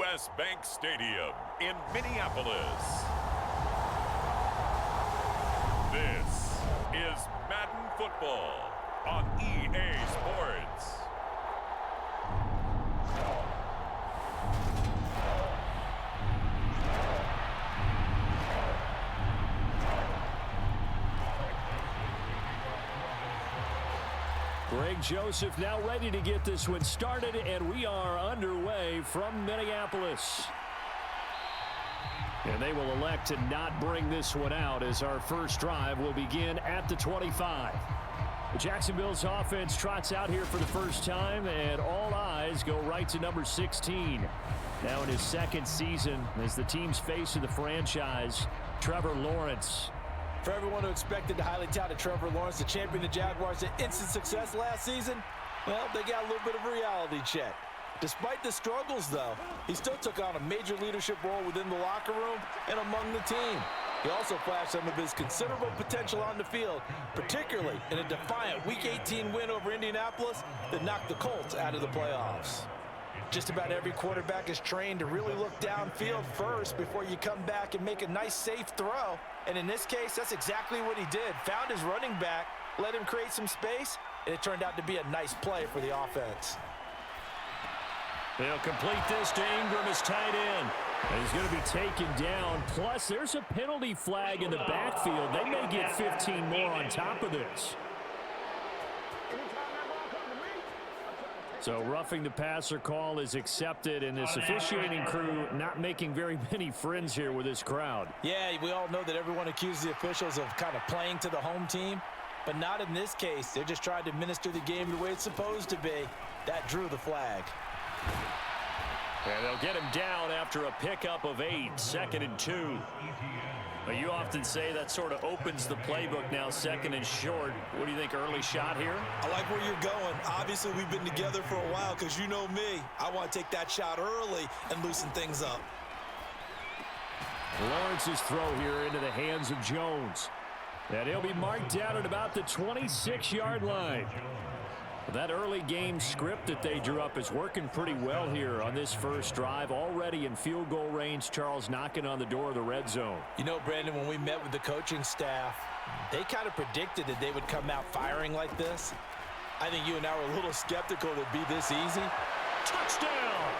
U.S. Bank Stadium in Minneapolis. This is Madden Football on EA Sports. Greg Joseph now ready to get this one started, and we are underway from Minneapolis. And they will elect to not bring this one out as our first drive will begin at the 25. Jacksonville's offense trots out here for the first time, and all eyes go right to number 16. Now in his second season as the team's face of the franchise, Trevor Lawrence. For everyone who expected the highly touted Trevor Lawrence to champion the Jaguars to instant success last season, well, they got a little bit of a reality check. Despite the struggles, though, he still took on a major leadership role within the locker room and among the team. He also flashed some of his considerable potential on the field, particularly in a defiant Week 18 win over Indianapolis that knocked the Colts out of the playoffs. Just about every quarterback is trained to really look downfield first before you come back and make a nice, safe throw. And in this case, that's exactly what he did. Found his running back, let him create some space, and it turned out to be a nice play for the offense. They'll complete this to Ingram as tight end. And he's going to be taken down. Plus, there's a penalty flag in the backfield. They may get 15 more on top of this. So roughing the passer call is accepted, and this officiating crew not making very many friends here with this crowd. Yeah, we all know that everyone accuses the officials of kind of playing to the home team, but not in this case. They're just trying to administer the game the way it's supposed to be. That drew the flag. And they'll get him down after a pickup of 8, 2nd and 2. But you often say that sort of opens the playbook now, 2nd and short. What do you think, early shot here? I like where you're going. Obviously, we've been together for a while because you know me. I want to take that shot early and loosen things up. Lawrence's throw here into the hands of Jones. And he'll be marked down at about the 26-yard line. That early game script that they drew up is working pretty well here on this first drive. Already in field goal range, Charles knocking on the door of the red zone. You know, Brandon, when we met with the coaching staff, they kind of predicted that they would come out firing like this. I think you and I were a little skeptical that it'd be this easy. Touchdown!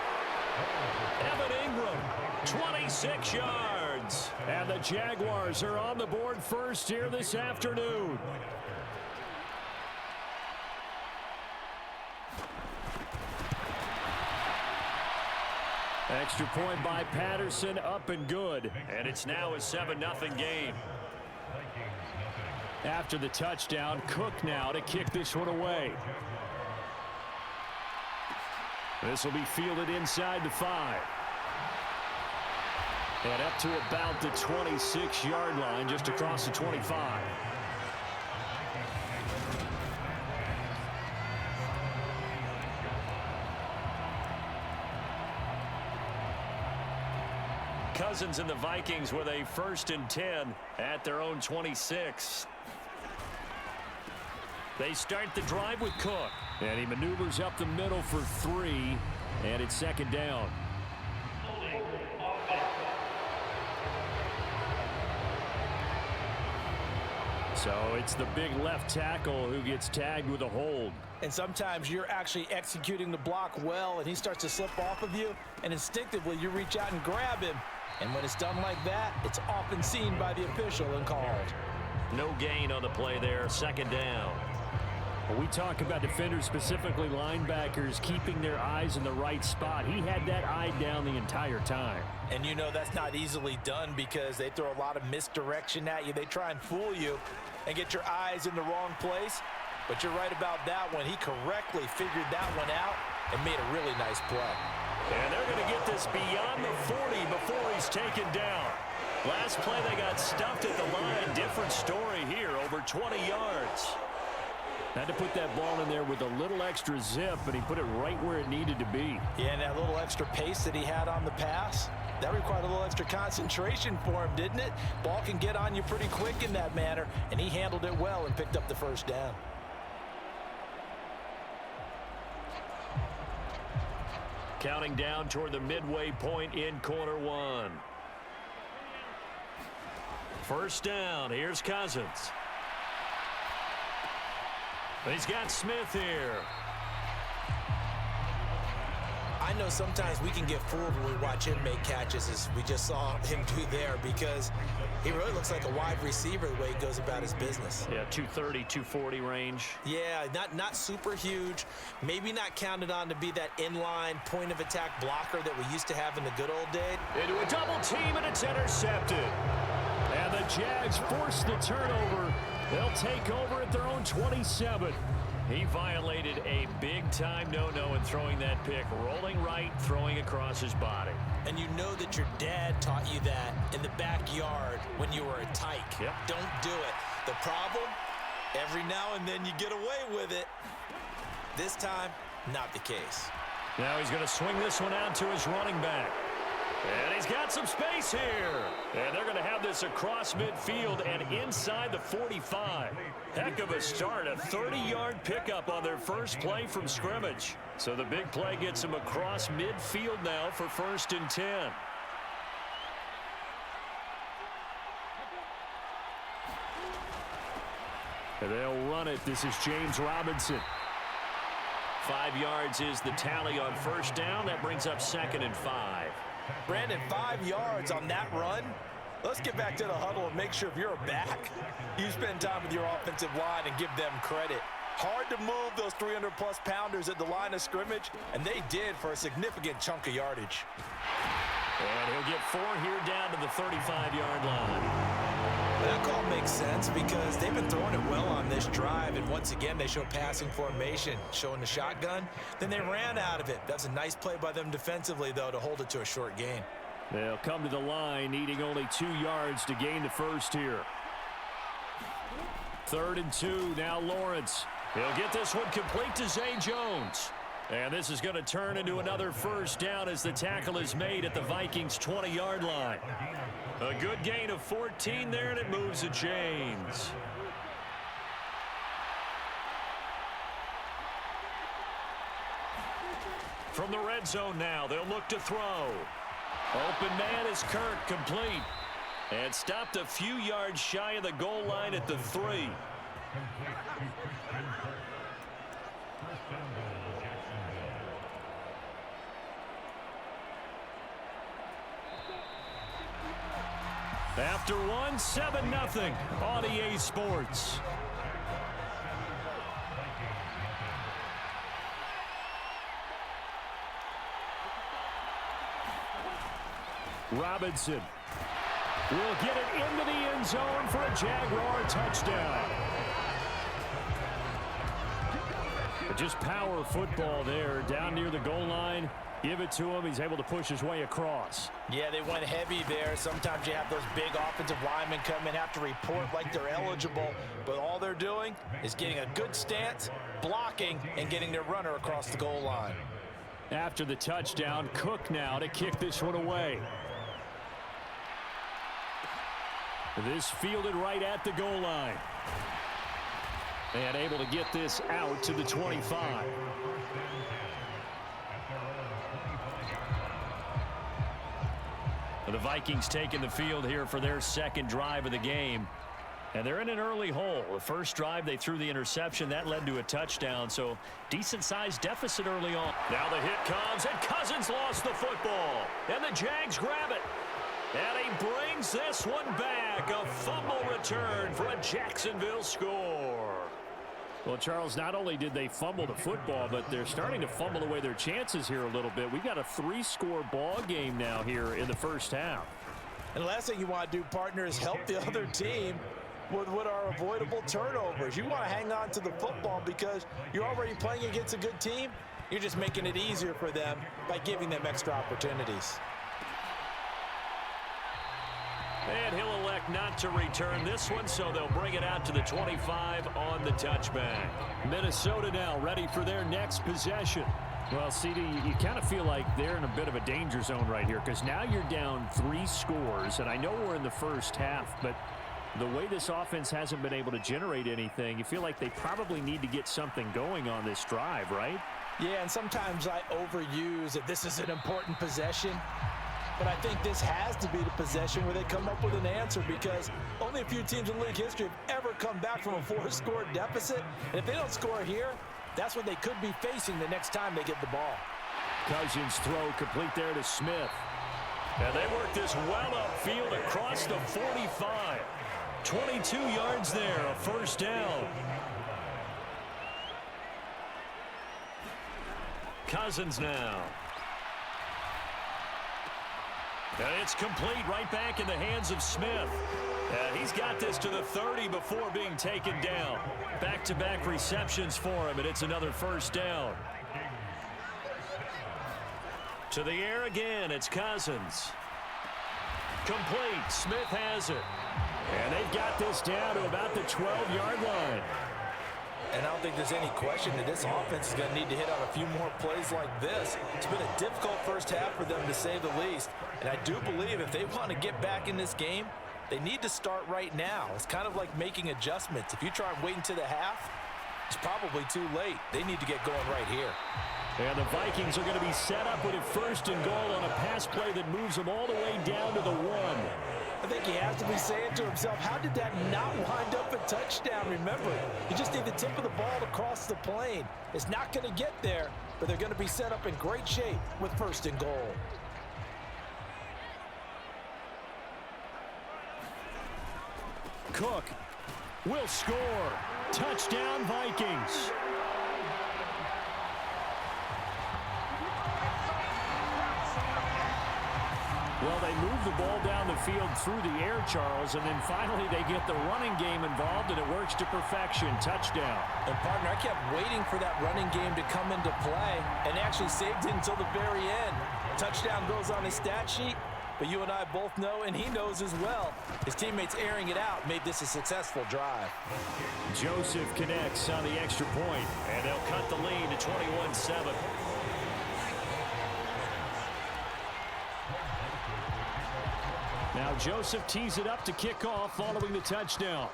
Evan Ingram, 26 yards. And the Jaguars are on the board first here this afternoon. Extra point by Patterson, up and good. And it's now a 7-0 game. After the touchdown, Cook now to kick this one away. This will be fielded inside the 5. And up to about the 26-yard line, just across the 25. Cousins and the Vikings with a 1st and 10 at their own 26. They start the drive with Cook. And he maneuvers up the middle for 3. And it's 2nd down. So it's the big left tackle who gets tagged with a hold. And sometimes you're actually executing the block well, and he starts to slip off of you, and instinctively you reach out and grab him. And when it's done like that, it's often seen by the official and called. No gain on the play there, 2nd down. When we talk about defenders, specifically linebackers, keeping their eyes in the right spot. He had that eye down the entire time. And you know that's not easily done because they throw a lot of misdirection at you. They try and fool you and get your eyes in the wrong place. But you're right about that one. He correctly figured that one out and made a really nice play. And they're going to get this beyond the 40 before he's taken down. Last play they got stuffed at the line. Different story here, over 20 yards. Had to put that ball in there with a little extra zip, but he put it right where it needed to be. Yeah, and that little extra pace that he had on the pass, that required a little extra concentration for him, didn't it? Ball can get on you pretty quick in that manner, and he handled it well and picked up the 1st down. Counting down toward the midway point in quarter one. First down. Here's Cousins. He's got Smith here. I know sometimes we can get fooled when we watch him make catches, as we just saw him do there, because he really looks like a wide receiver the way he goes about his business. Yeah, 230, 240 range. Yeah, not super huge. Maybe not counted on to be that inline point of attack blocker that we used to have in the good old days. Into a double team, and it's intercepted. And the Jags force the turnover. They'll take over at their own 27. He violated a big-time no-no in throwing that pick, rolling right, throwing across his body. And you know that your dad taught you that in the backyard when you were a tyke. Yep. Don't do it. The problem, every now and then you get away with it. This time, not the case. Now he's going to swing this one out to his running back. And he's got some space here. And they're going to have this across midfield and inside the 45. Heck of a start, a 30-yard pickup on their first play from scrimmage. So the big play gets them across midfield now for 1st and 10. And they'll run it. This is James Robinson. 5 yards is the tally on first down. That brings up 2nd and 5. Brandon, 5 yards on that run. Let's get back to the huddle and make sure if you're a back, you spend time with your offensive line and give them credit. Hard to move those 300-plus pounders at the line of scrimmage, and they did for a significant chunk of yardage. And he'll get 4 here down to the 35-yard line. That call makes sense because they've been throwing it well on this drive, and once again they show passing formation, showing the shotgun. Then they ran out of it. That's a nice play by them defensively, though, to hold it to a short gain. They'll come to the line, needing only 2 yards to gain the first here. 3rd and 2, now Lawrence. He'll get this one complete to Zay Jones. And this is going to turn into another first down as the tackle is made at the Vikings' 20-yard line. A good gain of 14 there, and it moves the chains. From the red zone now, they'll look to throw. Open man is Kirk, complete. And stopped a few yards shy of the goal line at the 3. After one, 7-0 on EA Sports. Robinson will get it into the end zone for a Jaguar touchdown. Just power football there down near the goal line. Give it to him. He's able to push his way across. Yeah, they went heavy there. Sometimes you have those big offensive linemen come in, have to report like they're eligible, but all they're doing is getting a good stance, blocking, and getting their runner across the goal line. After the touchdown, Cook now to kick this one away. This fielded right at the goal line. And able to get this out to the 25. The Vikings taking the field here for their second drive of the game. And they're in an early hole. The first drive, they threw the interception. That led to a touchdown, so decent-sized deficit early on. Now the hit comes, and Cousins lost the football. And the Jags grab it. And he brings this one back. A fumble return for a Jacksonville score. Well, Charles, not only did they fumble the football, but they're starting to fumble away their chances here a little bit. We've got a 3-score ball game now here in the first half. And the last thing you want to do, partner, is help the other team with what are avoidable turnovers. You want to hang on to the football because you're already playing against a good team. You're just making it easier for them by giving them extra opportunities. And he'll elect not to return this one, so they'll bring it out to the 25 on the touchback. Minnesota now ready for their next possession. Well, CD, you kind of feel like they're in a bit of a danger zone right here because now you're down 3 scores, and I know we're in the first half, but The way this offense hasn't been able to generate anything, you feel like they probably need to get something going on this drive, right? Yeah, and sometimes I overuse that this is an important possession. But I think this has to be the possession where they come up with an answer, because only a few teams in league history have ever come back from a 4-score deficit. And if they don't score here, that's what they could be facing the next time they get the ball. Cousins throw complete there to Smith. And they work this well upfield across the 45. 22 yards there, a first down. Cousins now. And it's complete right back in the hands of Smith. And he's got this to the 30 before being taken down. Back-to-back receptions for him, and it's another first down. To the air again, it's Cousins. Complete, Smith has it. And they've got this down to about the 12-yard line. And I don't think there's any question that this offense is going to need to hit on a few more plays like this. It's been a difficult first half for them, to say the least. And I do believe if they want to get back in this game, they need to start right now. It's kind of like making adjustments. If you try and wait until the half, it's probably too late. They need to get going right here. And the Vikings are going to be set up with a first and goal on a pass play that moves them all the way down to the 1. I think he has to be saying to himself, how did that not wind up a touchdown? Remember, you just need the tip of the ball to cross the plane. It's not going to get there, but they're going to be set up in great shape with first and goal. Cook will score. Touchdown, Vikings. Well, they move the ball down the field through the air, Charles, and then finally they get the running game involved, and it works to perfection. Touchdown. And, partner, I kept waiting for that running game to come into play and actually saved it until the very end. Touchdown goes on his stat sheet, but you and I both know, and he knows as well, his teammates airing it out made this a successful drive. Joseph connects on the extra point, and they'll cut the lead to 21-7. Now Joseph tees it up to kick off following the touchdown.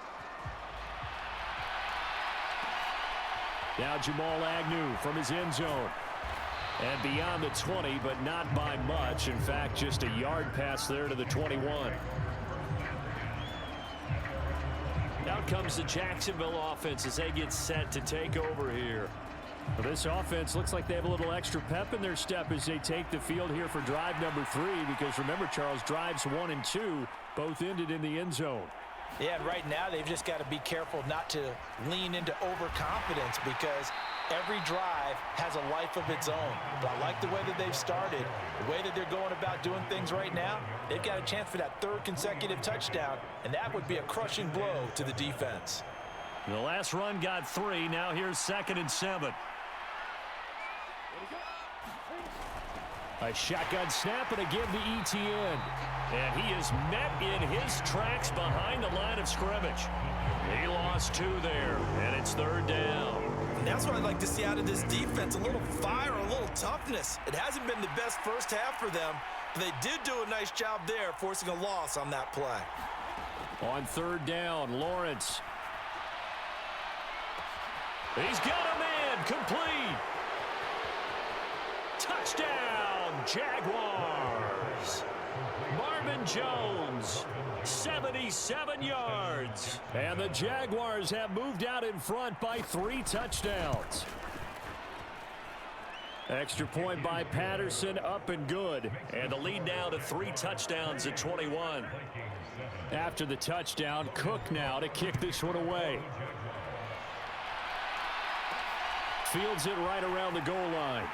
Now Jamal Agnew from his end zone. And beyond the 20, but not by much. In fact, just a yard pass there to the 21. Out comes the Jacksonville offense as they get set to take over here. Well, this offense looks like they have a little extra pep in their step as they take the field here for drive number 3, because remember, Charles, drives 1 and 2 both ended in the end zone. Yeah, and right now they've just got to be careful not to lean into overconfidence, because every drive has a life of its own. But I like the way that they've started, the way that they're going about doing things right now. They've got a chance for that 3rd consecutive touchdown, and that would be a crushing blow to the defense. The last run got 3. Now here's 2nd and 7. A shotgun snap and again to ETN. And he is met in his tracks behind the line of scrimmage. He lost 2 there, and it's 3rd down. And that's what I'd like to see out of this defense, a little fire, a little toughness. It hasn't been the best first half for them, but they did do a nice job there, forcing a loss on that play. On 3rd down, Lawrence. He's got a man, complete. Touchdown, Jaguars. Marvin Jones, 77 yards. And the Jaguars have moved out in front by 3 touchdowns. Extra point by Patterson, up and good. And the lead now to 3 touchdowns at 21. After the touchdown, Cook now to kick this one away. Fields it right around the goal line.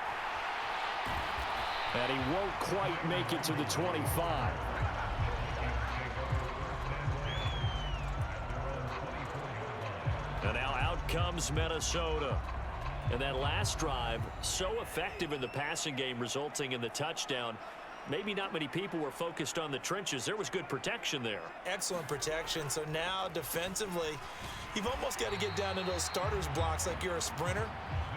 And he won't quite make it to the 25. And now out comes Minnesota. And that last drive, so effective in the passing game, resulting in the touchdown. Maybe not many people were focused on the trenches. There was good protection there. Excellent protection. So now defensively, you've almost got to get down to those starters blocks like you're a sprinter.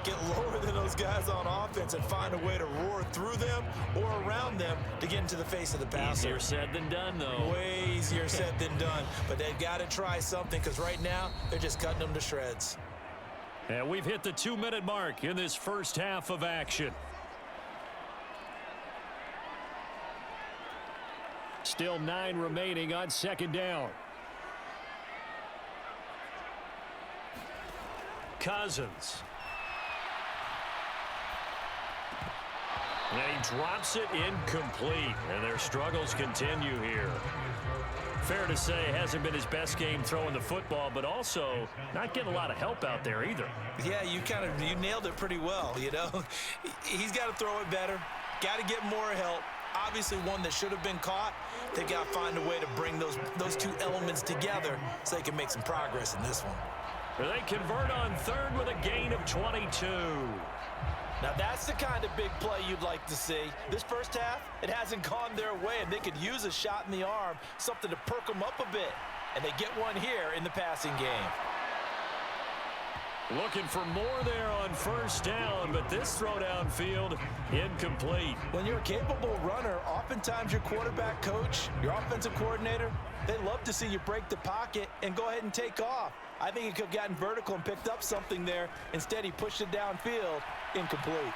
get lower than those guys on offense and find a way to roar through them or around them to get into the face of the passer. Easier said than done, though. Way easier said than done. But they've got to try something because right now they're just cutting them to shreds. And we've hit the 2-minute mark in this first half of action. Still 9 remaining on second down. Cousins. And he drops it incomplete. And their struggles continue here. Fair to say, it hasn't been his best game throwing the football, but also not getting a lot of help out there either. Yeah, you nailed it pretty well, you know. He's got to throw it better. Got to get more help. Obviously one that should have been caught. They got to find a way to bring those two elements together so they can make some progress in this one. They convert on third with a gain of 22. Now that's the kind of big play you'd like to see. This first half, it hasn't gone their way, and they could use a shot in the arm, something to perk them up a bit. And they get one here in the passing game. Looking for more there on first down, but this throw downfield incomplete. When you're a capable runner, oftentimes your quarterback coach, your offensive coordinator, they love to see you break the pocket and go ahead and take off. I think he could have gotten vertical and picked up something there. Instead, he pushed it downfield, incomplete.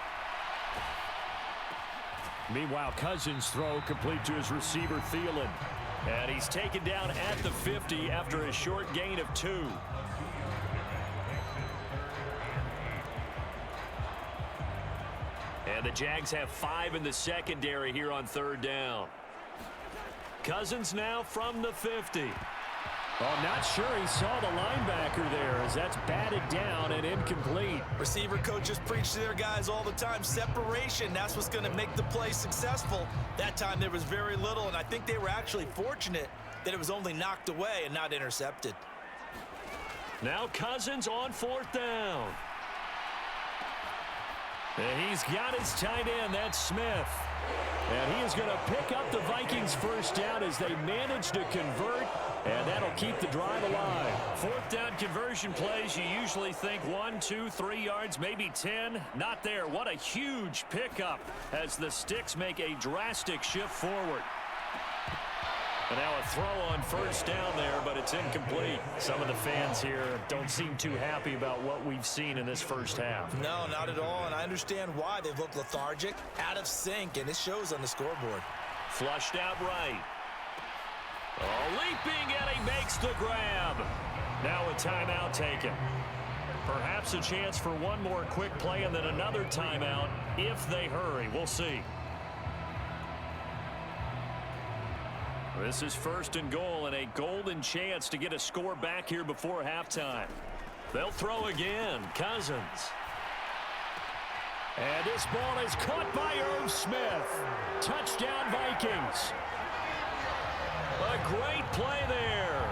Meanwhile, Cousins' throw complete to his receiver, Thielen. And he's taken down at the 50 after a short gain of 2. And the Jags have 5 in the secondary here on third down. Cousins now from the 50. Oh, not sure he saw the linebacker there as that's batted down and incomplete. Receiver coaches preach to their guys all the time. Separation, that's what's going to make the play successful. That time there was very little, and I think they were actually fortunate that it was only knocked away and not intercepted. Now Cousins on fourth down. And he's got his tight end, that's Smith. And he is going to pick up the Vikings first down as they manage to convert, and that'll keep the drive alive. Fourth down conversion plays, you usually think 1, 2, 3 yards, maybe 10. Not there. What a huge pickup as the Sticks make a drastic shift forward. And now a throw on first down there, but it's incomplete. Some of the fans here don't seem too happy about what we've seen in this first half. No, not at all, and I understand why. They've looked lethargic, out of sync, and it shows on the scoreboard. Flushed out right. Oh, leaping, and he makes the grab. Now a timeout taken. Perhaps a chance for one more quick play and then another timeout if they hurry. We'll see. This is first and goal and a golden chance to get a score back here before halftime. They'll throw again. Cousins. And this ball is caught by Irv Smith. Touchdown Vikings. A great play there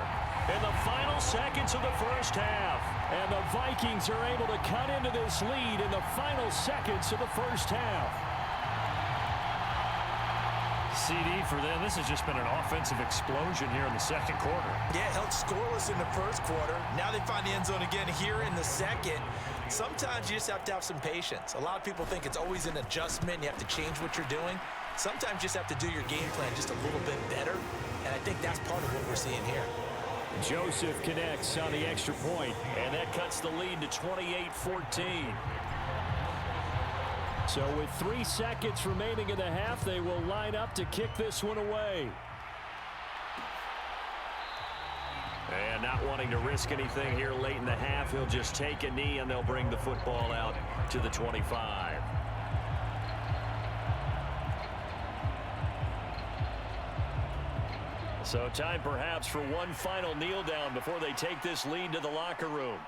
in the final seconds of the first half. And the Vikings are able to cut into this lead in the final seconds of the first half. CD for them. This has just been an offensive explosion here in the second quarter. Yeah, held scoreless in the first quarter. Now they find the end zone again here in the second. Sometimes you just have to have some patience. A lot of people think it's always an adjustment. You have to change what you're doing. Sometimes you just have to do your game plan just a little bit better. And I think that's part of what we're seeing here. Joseph connects on the extra point, and that cuts the lead to 28-14. So with 3 seconds remaining in the half, they will line up to kick this one away. And not wanting to risk anything here late in the half, he'll just take a knee and they'll bring the football out to the 25. So time perhaps for one final kneel down before they take this lead to the locker room.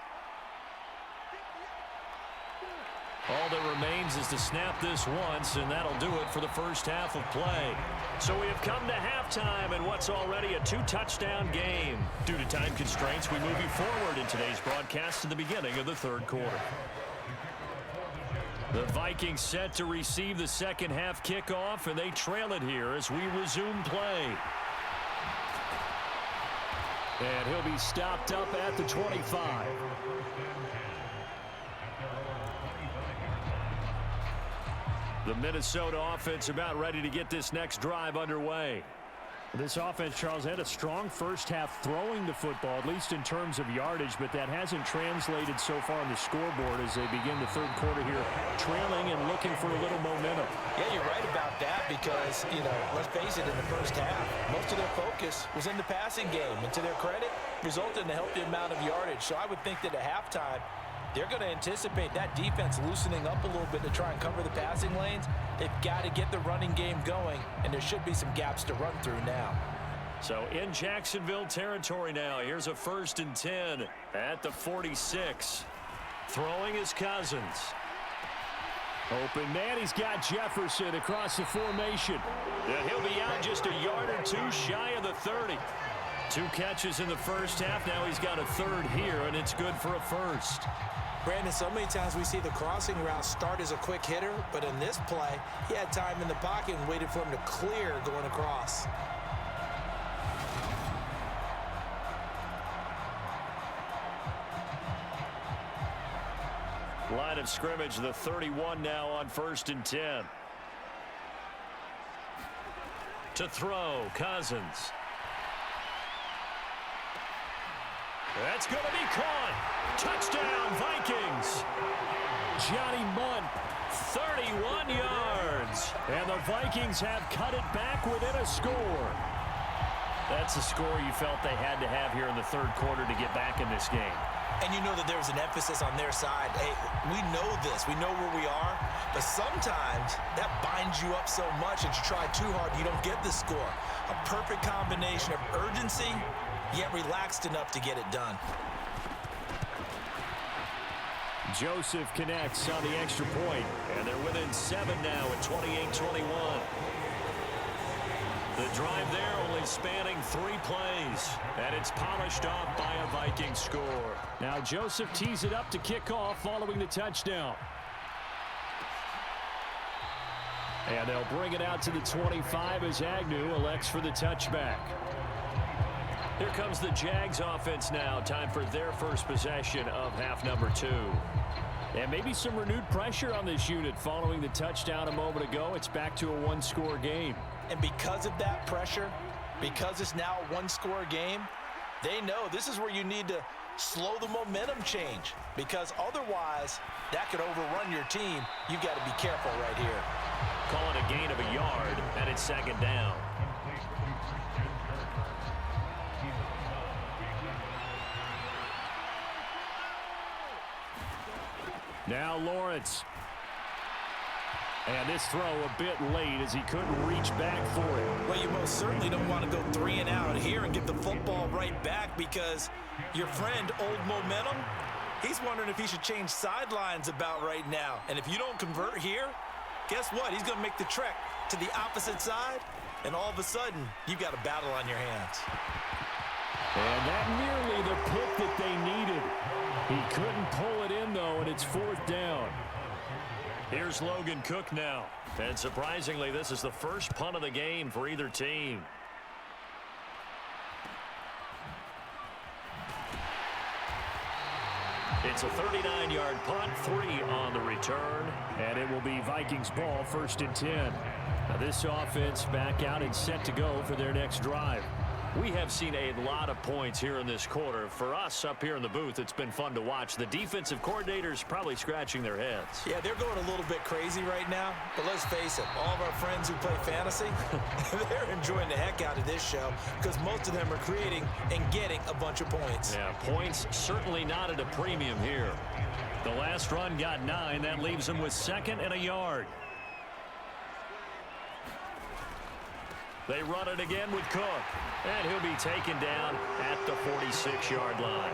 All that remains is to snap this once, and that'll do it for the first half of play. So we have come to halftime in what's already a 2-touchdown game. Due to time constraints, we move you forward in today's broadcast to the beginning of the third quarter. The Vikings set to receive the second half kickoff, and they trail it here as we resume play. And he'll be stopped up at the 25. The Minnesota offense about ready to get this next drive underway. This offense, Charles, had a strong first half throwing the football, at least in terms of yardage, but that hasn't translated so far on the scoreboard as they begin the third quarter here, trailing and looking for a little momentum. Yeah, you're right about that because, let's face it, in the first half, most of their focus was in the passing game. And to their credit, resulted in a healthy amount of yardage. So I would think that at halftime, they're going to anticipate that defense loosening up a little bit to try and cover the passing lanes. They've got to get the running game going, and there should be some gaps to run through now. So in Jacksonville territory now, here's a 1st and 10 at the 46. Throwing is Cousins. Open man, he's got Jefferson across the formation. And he'll be out just a yard or two shy of the 30. 2 catches in the first half. Now he's got a third here, and it's good for a first. Brandon, so many times we see the crossing route start as a quick hitter, but in this play, he had time in the pocket and waited for him to clear going across. Line of scrimmage, the 31 now on 1st and 10. To throw, Cousins. That's going to be caught. Touchdown, Vikings. Johnny Mundt, 31 yards. And the Vikings have cut it back within a score. That's a score you felt they had to have here in the third quarter to get back in this game. And you know that there's an emphasis on their side. Hey, we know this. We know where we are. But sometimes that binds you up so much that you try too hard and you don't get the score. A perfect combination of urgency, yet relaxed enough to get it done. Joseph connects on the extra point, and they're within 7 now at 28-21. The drive there only spanning 3 plays, and it's polished off by a Viking score. Now Joseph tees it up to kick off following the touchdown. And they'll bring it out to the 25 as Agnew elects for the touchback. Here comes the Jags offense now. Time for their first possession of half number 2. And maybe some renewed pressure on this unit following the touchdown a moment ago. It's back to a 1-score game. And because of that pressure, because it's now a 1-score game, they know this is where you need to slow the momentum change, because otherwise that could overrun your team. You've got to be careful right here. Call it a gain of a yard, and it's 2nd down. Now Lawrence. And this throw a bit late as he couldn't reach back for it. Well, you most certainly don't want to go 3 and out here and get the football right back, because your friend, Old Momentum, he's wondering if he should change sidelines about right now. And if you don't convert here, guess what? He's going to make the trek to the opposite side, and all of a sudden, you've got a battle on your hands. And that nearly the pick that they needed. He couldn't pull it in, though, and it's 4th down. Here's Logan Cook now. And surprisingly, this is the first punt of the game for either team. It's a 39-yard punt, 3 on the return, and it will be Vikings ball, 1st and 10. Now this offense back out and set to go for their next drive. We have seen a lot of points here in this quarter. For us up here in the booth, it's been fun to watch. The defensive coordinators probably scratching their heads. Yeah, they're going a little bit crazy right now. But let's face it, all of our friends who play fantasy, they're enjoying the heck out of this show, because most of them are creating and getting a bunch of points. Yeah, points certainly not at a premium here. The last run got 9. That leaves them with 2nd and a yard. They run it again with Cook. And he'll be taken down at the 46-yard line.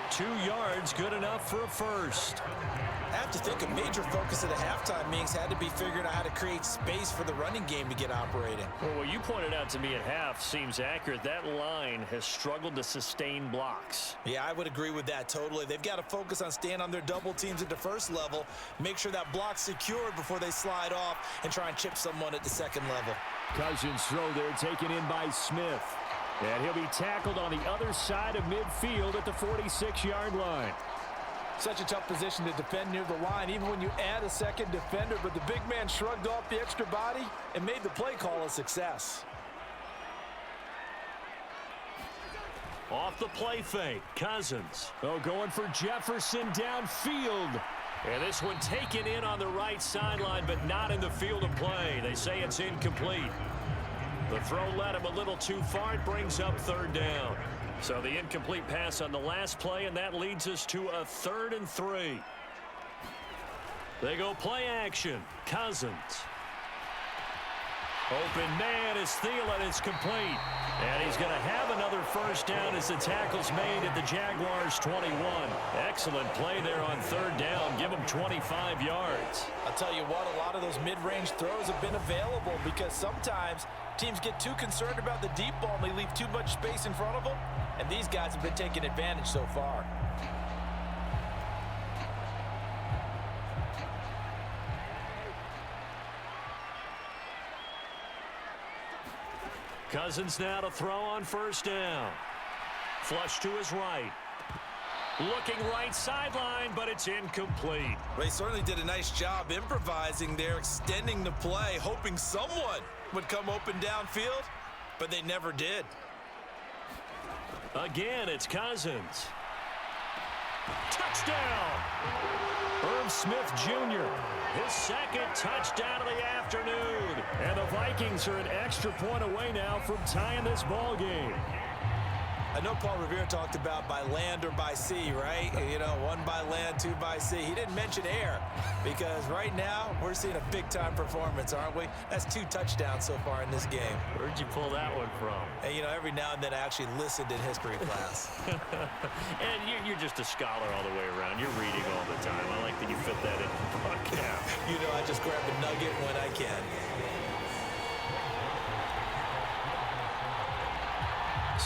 2 yards, good enough for a first. I have to think a major focus of the halftime meetings had to be figuring out how to create space for the running game to get operating. Well, what you pointed out to me at half seems accurate. That line has struggled to sustain blocks. Yeah, I would agree with that totally. They've got to focus on staying on their double teams at the first level, make sure that block's secured before they slide off, and try and chip someone at the second level. Cousins throw there, taken in by Smith. And he'll be tackled on the other side of midfield at the 46-yard line. Such a tough position to defend near the line, even when you add a second defender, but the big man shrugged off the extra body and made the play call a success. Off the play fake, Cousins. Oh, going for Jefferson downfield. And this one taken in on the right sideline, but not in the field of play. They say it's incomplete. The throw led him a little too far. It brings up third down. So the incomplete pass on the last play, and that leads us to a 3rd and 3. They go play action. Cousins. Open man is Thielen. It's complete. And he's going to have another first down as the tackle's made at the Jaguars 21. Excellent play there on 3rd down. Give them 25 yards. I'll tell you what, a lot of those mid-range throws have been available because sometimes teams get too concerned about the deep ball and they leave too much space in front of them. And these guys have been taking advantage so far. Cousins now to throw on first down. Flush to his right. Looking right sideline, but it's incomplete. They certainly did a nice job improvising there, extending the play, hoping someone would come open downfield, but they never did. Again, it's Cousins. Touchdown! Irv Smith Jr., his 2nd touchdown of the afternoon. And the Vikings are an extra point away now from tying this ball game. I know Paul Revere talked about by land or by sea, right? You know, 1 by land, 2 by sea. He didn't mention air because right now we're seeing a big-time performance, aren't we? That's 2 touchdowns so far in this game. Where'd you pull that one from? And, you know, every now and then I actually listened in history class. And you're just a scholar all the way around. You're reading all the time. I like that you fit that in the podcast. You know, I just grab a nugget when I can.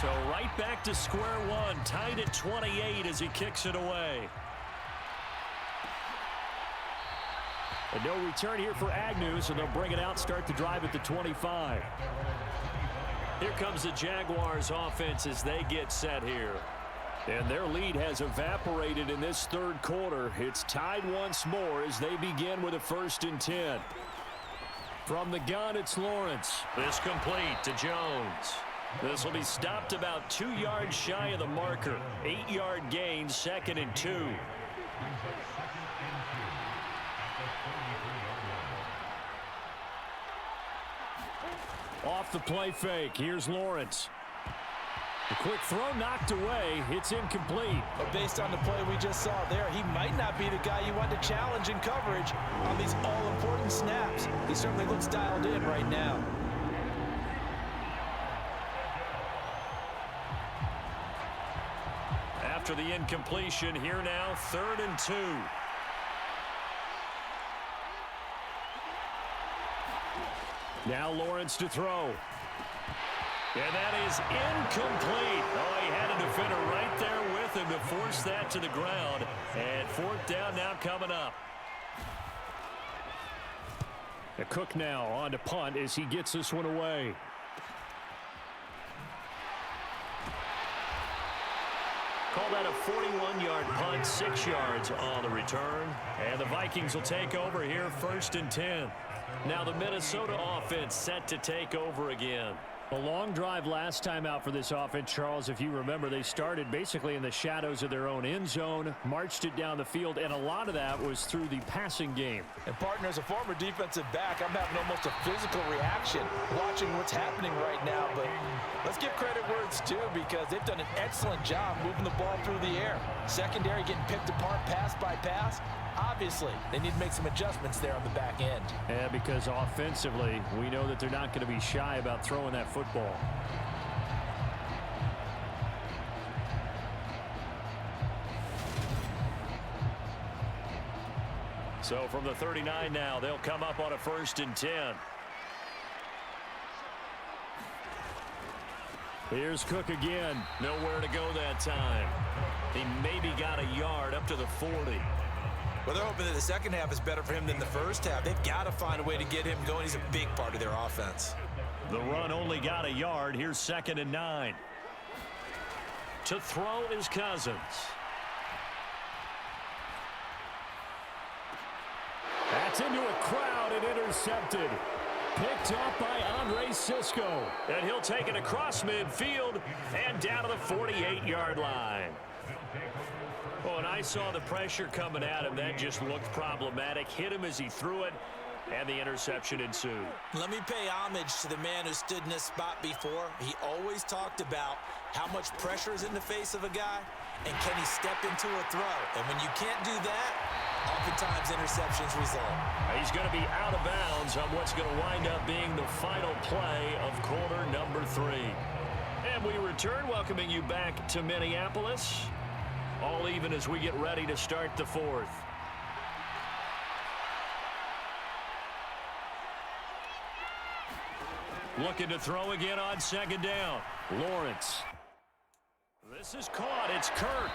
So right back to square one, tied at 28 as he kicks it away. And no return here for Agnew, so they'll bring it out, start the drive at the 25. Here comes the Jaguars offense as they get set here. And their lead has evaporated in this 3rd quarter. It's tied once more as they begin with a 1st and 10. From the gun, it's Lawrence. This complete to Jones. This will be stopped about 2 yards shy of the marker. 8-yard gain, 2nd and 2. Off the play fake, here's Lawrence. The quick throw knocked away. It's incomplete. But based on the play we just saw there, he might not be the guy you want to challenge in coverage on these all-important snaps. He certainly looks dialed in right now. After the incompletion, here now, 3rd and 2. Now Lawrence to throw. And that is incomplete. Oh, he had a defender right there with him to force that to the ground. And 4th down now coming up. The Cook now on to punt as he gets this one away. Call that a 41-yard punt, 6 yards on the return. And the Vikings will take over here, 1st and 10. Now the Minnesota offense set to take over again. A long drive last time out for this offense, Charles. If you remember, they started basically in the shadows of their own end zone, marched it down the field, and a lot of that was through the passing game. And partner, as a former defensive back, I'm having almost a physical reaction watching what's happening right now. But let's give credit where it's due because they've done an excellent job moving the ball through the air. Secondary getting picked apart pass by pass. Obviously, they need to make some adjustments there on the back end. Yeah, because offensively, we know that they're not going to be shy about throwing that football. So from the 39 now, they'll come up on a 1st and 10. Here's Cook again. Nowhere to go that time. He maybe got a yard up to the 40. Well, they're hoping that the second half is better for him than the first half. They've got to find a way to get him going. He's a big part of their offense. The run only got a yard. Here's 2nd and 9. To throw is Cousins. Knocked into a crowd and intercepted. Picked up by Andre Sisco. And he'll take it across midfield and down to the 48-yard line. Oh, and I saw the pressure coming at him. That just looked problematic. Hit him as he threw it, and the interception ensued. Let me pay homage to the man who stood in this spot before. He always talked about how much pressure is in the face of a guy, and can he step into a throw. And when you can't do that, oftentimes interceptions result. He's going to be out of bounds on what's going to wind up being the final play of quarter number 3. And we return, welcoming you back to Minneapolis. All even as we get ready to start the 4th. Looking to throw again on 2nd down. Lawrence. This is caught. It's Kirk.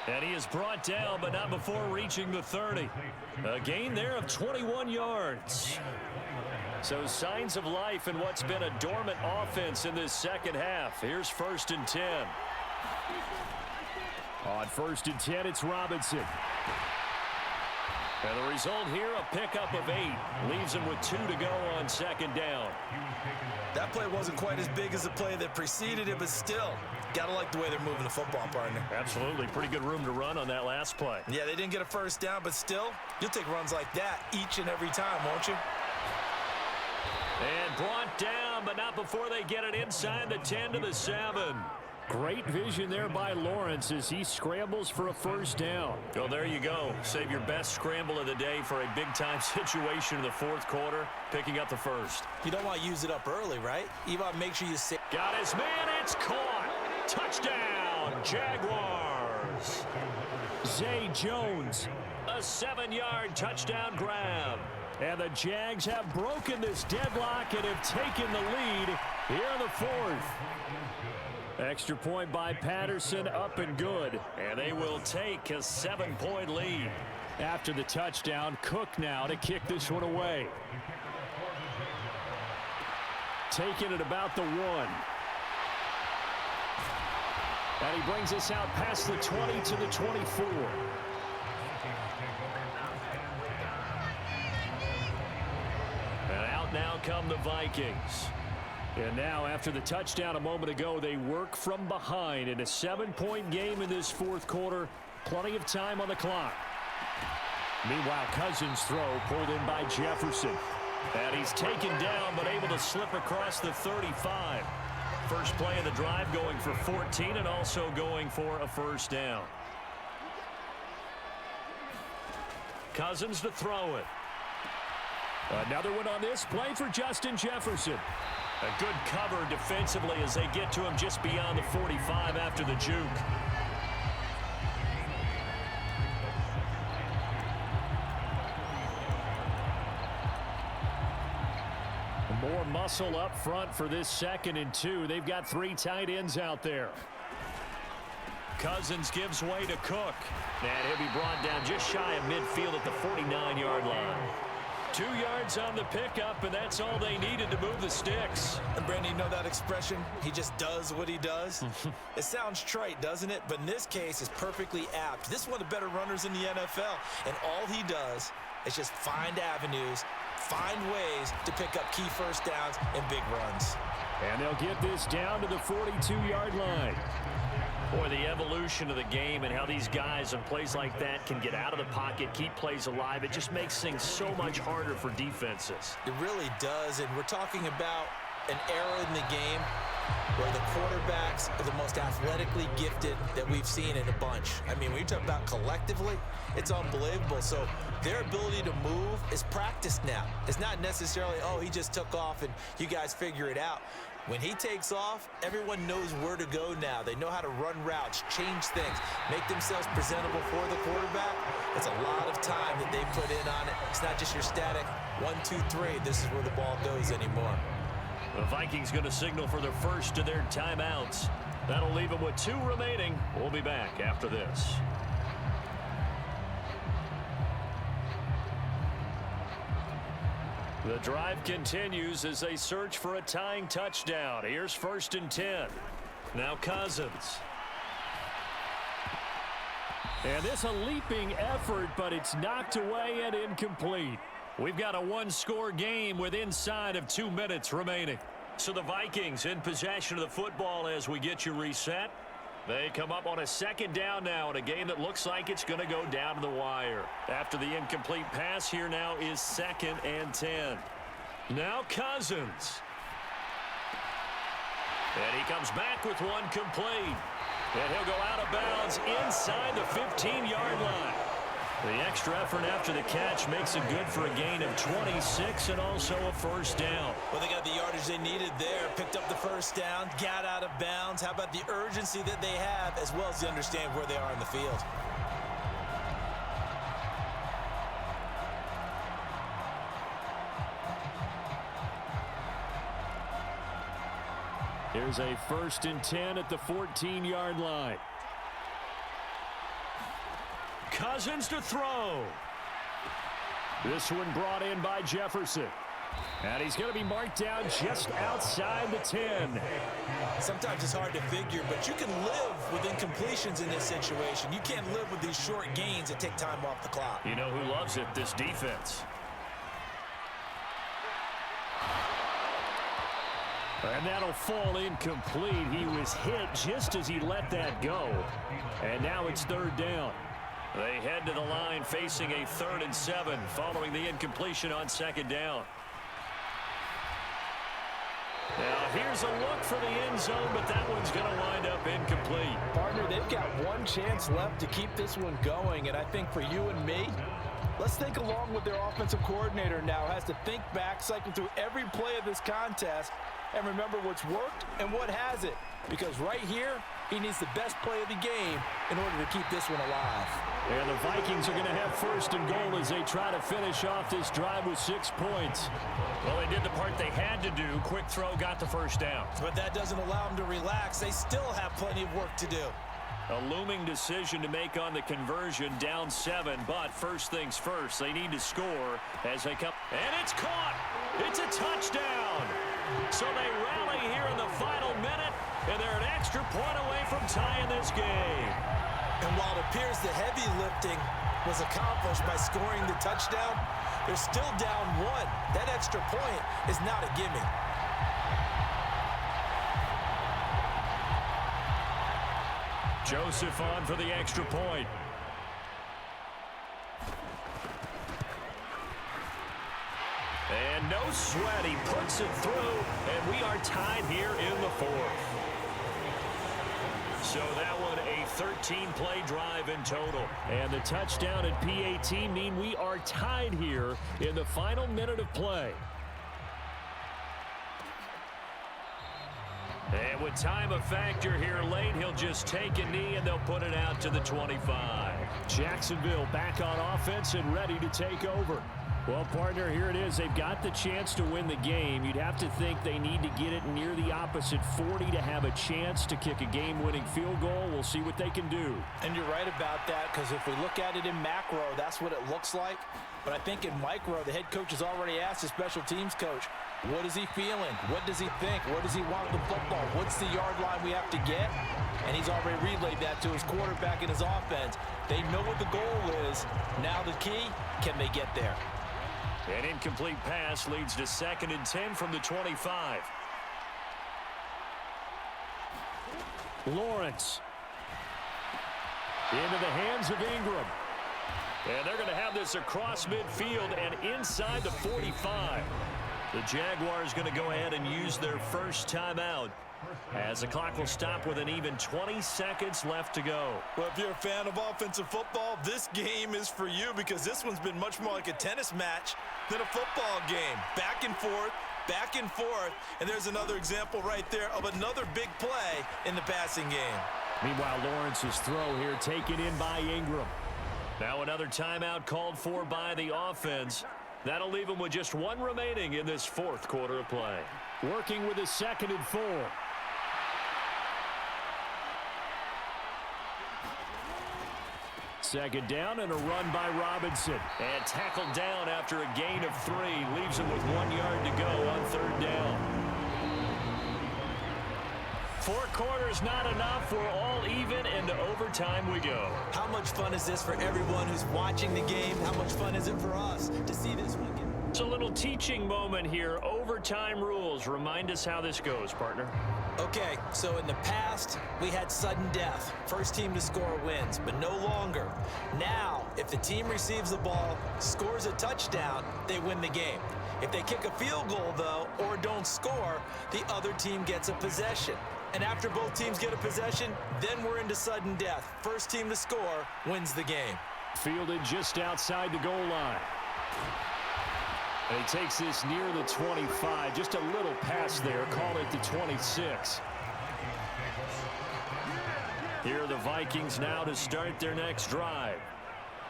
And he is brought down, but not before reaching the 30. A gain there of 21 yards. So signs of life in what's been a dormant offense in this second half. Here's 1st and 10. On 1st and 10, it's Robinson. And the result here, a pickup of 8. Leaves him with 2 to go on 2nd down. That play wasn't quite as big as the play that preceded it, but still, gotta like the way they're moving the football, partner. Absolutely. Pretty good room to run on that last play. Yeah, they didn't get a first down, but still, you'll take runs like that each and every time, won't you? And brought down, but not before they get it inside the 10 to the 7. Great vision there by Lawrence as he scrambles for a first down. Well, there you go. Save your best scramble of the day for a big-time situation in the 4th quarter, picking up the first. You don't want to use it up early, right? You want to make sure you save. Got his man. It's caught. Touchdown, Jaguars. Zay Jones, a 7-yard touchdown grab. And the Jags have broken this deadlock and have taken the lead here in the 4th. Extra point by Patterson, up and good. And they will take a 7-point lead. After the touchdown, Cook now to kick this one away. Taking it about the 1. And he brings us out past the 20 to the 24. And out now come the Vikings. And now, after the touchdown a moment ago, they work from behind in a 7-point game in this 4th quarter. Plenty of time on the clock. Meanwhile, Cousins' throw pulled in by Jefferson. And he's taken down, but able to slip across the 35. First play of the drive going for 14 and also going for a first down. Cousins to throw it. Another one on this play for Justin Jefferson. A good cover defensively as they get to him just beyond the 45 after the juke. More muscle up front for this 2nd and 2. They've got 3 tight ends out there. Cousins gives way to Cook. And he'll be brought down just shy of midfield at the 49-yard line. 2 yards on the pickup, and that's all they needed to move the sticks. And Brandon, you know that expression? He just does what he does. It sounds trite, doesn't it? But in this case, it's perfectly apt. This is one of the better runners in the NFL, and all he does is just find avenues, find ways to pick up key first downs and big runs. And they'll get this down to the 42-yard line. Boy, the evolution of the game and how these guys on plays like that can get out of the pocket, keep plays alive, it just makes things so much harder for defenses. It really does, and we're talking about an era in the game where the quarterbacks are the most athletically gifted that we've seen in a bunch. I mean, when you talk about collectively, it's unbelievable. So their ability to move is practiced now. It's not necessarily, oh, he just took off and you guys figure it out. When he takes off, everyone knows where to go now. They know how to run routes, change things, make themselves presentable for the quarterback. It's a lot of time that they put in on it. It's not just your static 1, 2, 3. This is where the ball goes anymore. The Vikings going to signal for their first of their timeouts. That'll leave them with 2 remaining. We'll be back after this. The drive continues as they search for a tying touchdown. Here's 1st and 10. Now Cousins. And this a leaping effort, but it's knocked away and incomplete. We've got a one-score game with inside of 2 minutes remaining. So the Vikings in possession of the football as we get you reset. They come up on a second down now in a game that looks like it's going to go down to the wire. After the incomplete pass, here now is 2nd and 10. Now Cousins. And he comes back with one complete. And he'll go out of bounds inside the 15-yard line. The extra effort after the catch makes it good for a gain of 26 and also a first down. Well, they got the yardage they needed there, picked up the first down, got out of bounds. How about the urgency that they have as well as they understand where they are in the field? Here's a 1st and 10 at the 14-yard line. Cousins to throw. This one brought in by Jefferson. And he's going to be marked down just outside the 10. Sometimes it's hard to figure, but you can live with incompletions in this situation. You can't live with these short gains that take time off the clock. You know who loves it? This defense. And that'll fall incomplete. He was hit just as he let that go. And now it's 3rd down. They head to the line facing a 3rd and 7 following the incompletion on 2nd down. Now here's a look for the end zone, but that one's going to wind up incomplete. Partner, they've got one chance left to keep this one going, and I think for you and me, let's think along with their offensive coordinator now. Has to think back, cycle through every play of this contest, and remember what's worked and what hasn't. Because right here, he needs the best play of the game in order to keep this one alive. And the Vikings are going to have 1st and goal as they try to finish off this drive with 6 points. Well, they did the part they had to do. Quick throw got the first down. But that doesn't allow them to relax. They still have plenty of work to do. A looming decision to make on the conversion, down 7. But first things first, they need to score as they come. And it's caught. It's a touchdown. So they rally here in the final minute, and they're an extra point away from tying this game. And while it appears the heavy lifting was accomplished by scoring the touchdown, they're still down 1. That extra point is not a gimme. Joseph on for the extra point. And no sweat, he puts it through, and we are tied here in the 4th. So that one a 13-play drive in total. And the touchdown at PAT mean we are tied here in the final minute of play. And with time a factor here late, he'll just take a knee and they'll put it out to the 25. Jacksonville back on offense and ready to take over. Well, partner, here it is. They've got the chance to win the game. You'd have to think they need to get it near the opposite 40 to have a chance to kick a game-winning field goal. We'll see what they can do. And you're right about that, because if we look at it in macro, that's what it looks like. But I think in micro, the head coach has already asked the special teams coach, what is he feeling? What does he think? Where does he want the football? What's the yard line we have to get? And he's already relayed that to his quarterback and his offense. They know what the goal is. Now the key, can they get there? An incomplete pass leads to 2nd and 10 from the 25. Lawrence. Into the hands of Ingram. And they're going to have this across midfield and inside the 45. The Jaguars going to go ahead and use their first timeout as the clock will stop with an even 20 seconds left to go. Well, if you're a fan of offensive football, this game is for you, because this one's been much more like a tennis match than a football game. Back and forth, and there's another example right there of another big play in the passing game. Meanwhile, Lawrence's throw here taken in by Ingram. Now another timeout called for by the offense. That'll leave them with just 1 remaining in this 4th quarter of play. Working with a 2nd and 4. Second down and a run by Robinson. And tackled down after a gain of 3. Leaves him with 1 yard to go on 3rd down. 4 quarters not enough. We're all even, and to overtime we go. How much fun is this for everyone who's watching the game? How much fun is it for us to see this one get? It's a little teaching moment here. Overtime rules. Remind us how this goes, partner. Okay, so in the past, we had sudden death. First team to score wins, but no longer. Now, if the team receives the ball, scores a touchdown, they win the game. If they kick a field goal, though, or don't score, the other team gets a possession. And after both teams get a possession, then we're into sudden death. First team to score wins the game. Fielded just outside the goal line. And he takes this near the 25. Just a little pass there. Call it the 26. Here are the Vikings now to start their next drive.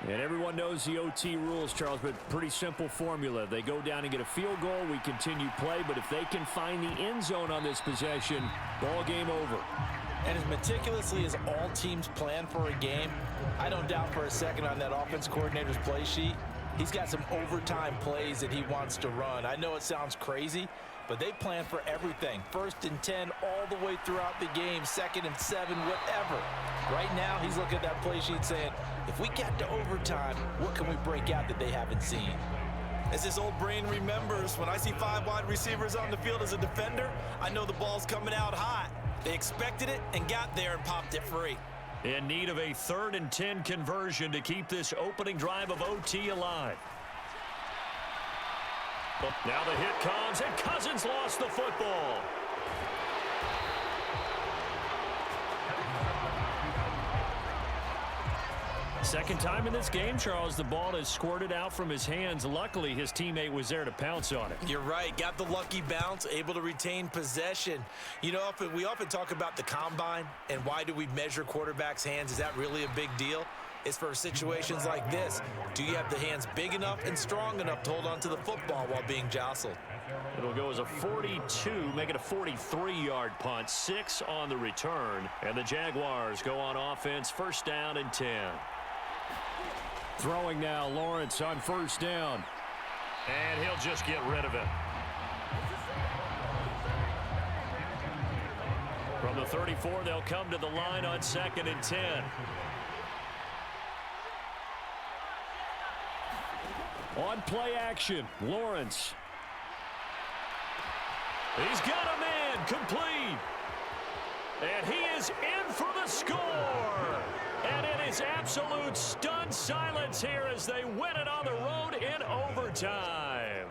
And everyone knows the OT rules, Charles, but pretty simple formula. They go down and get a field goal, we continue play, but if they can find the end zone on this possession, ball game over. And as meticulously as all teams plan for a game, I don't doubt for a second on that offense coordinator's play sheet, he's got some overtime plays that he wants to run. I know it sounds crazy, but they plan for everything. 1st and 10 all the way throughout the game, 2nd and 7, whatever. Right now, he's looking at that play sheet saying, if we get to overtime, what can we break out that they haven't seen? As his old brain remembers, when I see 5 wide receivers on the field as a defender, I know the ball's coming out hot. They expected it and got there and popped it free. In need of a 3rd and 10 conversion to keep this opening drive of OT alive. Now the hit comes, and Cousins lost the football. Second time in this game, Charles, the ball is squirted out from his hands. Luckily, his teammate was there to pounce on it. You're right. Got the lucky bounce, able to retain possession. You know, we often talk about the combine and why do we measure quarterbacks' hands. Is that really a big deal? It's for situations like this. Do you have the hands big enough and strong enough to hold on to the football while being jostled? It'll go as a 42, make it a 43-yard punt, 6 on the return. And the Jaguars go on offense, 1st down and 10. Throwing now, Lawrence on 1st down. And he'll just get rid of it. From the 34, they'll come to the line on 2nd and 10. On play action, Lawrence. He's got a man, complete. And he is in for the score. And it is absolute stunned silence here as they win it on the road in overtime.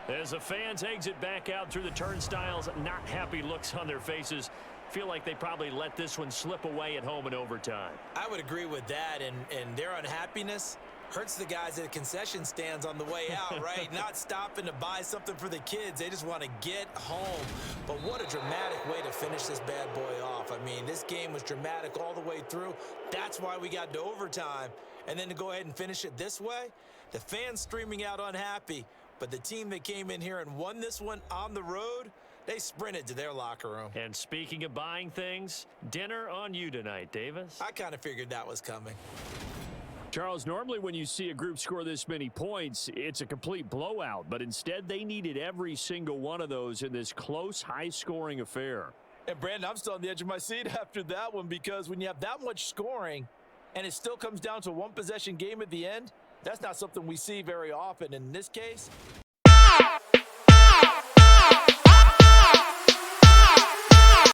As the fans exit back out through the turnstiles, not happy looks on their faces. Feel like they probably let this one slip away at home in overtime. I would agree with that, and their unhappiness hurts the guys at the concession stands on the way out, right? Not stopping to buy something for the kids. They just want to get home. But what a dramatic way to finish this bad boy off. I mean, this game was dramatic all the way through. That's why we got to overtime. And then to go ahead and finish it this way, the fans streaming out unhappy. But the team that came in here and won this one on the road, they sprinted to their locker room. And speaking of buying things, dinner on you tonight, Davis. I kind of figured that was coming. Charles, normally when you see a group score this many points, it's a complete blowout. But instead, they needed every single one of those in this close, high-scoring affair. And, Brandon, I'm still on the edge of my seat after that one because when you have that much scoring and it still comes down to a one-possession game at the end, that's not something we see very often. In this case,